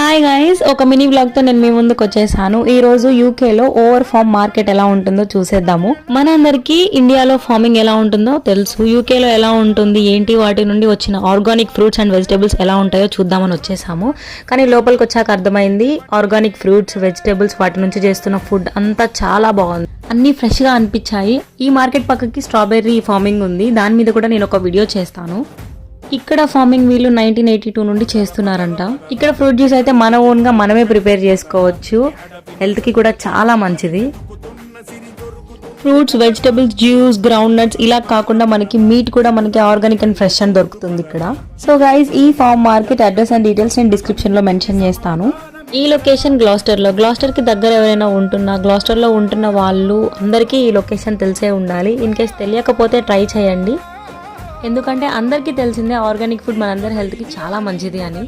Hi guys, ఒక mini blog తో నేను మీ ముందుకు వచ్చేసాను. ఈ రోజు యూకే లో ఓవర్ ఫార్మ్ మార్కెట్ ఎలా ఉంటుందో చూసేద్దాము. మనందరికీ ఇండియాలో ఫార్మింగ్ ఎలా ఉంటుందో తెలుసు. యూకే లో ఎలా ఉంటుంది, ఏంటి, వాటి నుండి వచ్చిన ఆర్గానిక్ ఫ్రూట్స్ అండ్ వెజిటేబుల్స్ ఎలా ఉంటాయో చూద్దామని వచ్చేసాము. కానీ లోపలికి వచ్చాక అర్థమైంది, ఆర్గానిక్ ఫ్రూట్స్, వెజిటేబుల్స్, వాటి నుంచి చేస్తున్న ఫుడ్ అంతా చాలా బాగుంది. అన్ని ఫ్రెష్ గా అనిపించాయి. ఈ మార్కెట్ పక్కకి స్ట్రాబెర్రీ ఫార్మింగ్ ఉంది, దాని మీద కూడా నేను ఒక వీడియో చేస్తాను. ఇక్కడ ఫార్మింగ్ వీళ్ళు 1982 నుండి చేస్తున్నారంట. ఇక్కడ ఫ్రూట్ జ్యూస్ అయితే మన ఓన్ గా మనమే ప్రిపేర్ చేసుకోవచ్చు. హెల్త్ కి కూడా చాలా మంచిది. Fruits, vegetables, juice, ground nuts ఇలా కాకుండా మనకి మీట్ కూడా మనకి ఆర్గానిక్ అండ్ ఫ్రెష్ అని దొరుకుతుంది ఇక్కడ. సో గైస్, ఈ farm market address and details నేను డిస్క్రిప్షన్ లో మెన్షన్ చేస్తాను. ఈ లొకేషన్ గ్లాస్టర్ కి దగ్గర ఎవరైనా గ్లాస్టర్ లో ఉంటున్న వాళ్ళు అందరికీ ఈ లొకేషన్ తెలిసే ఉండాలి. ఇన్ కేస్ తెలియకపోతే ట్రై చేయండి. ఎందుకంటే అందరికీ తెలిసిందే ఆర్గానిక్ ఫుడ్ మనందరి హెల్త్ కి చాలా మంచిది అని.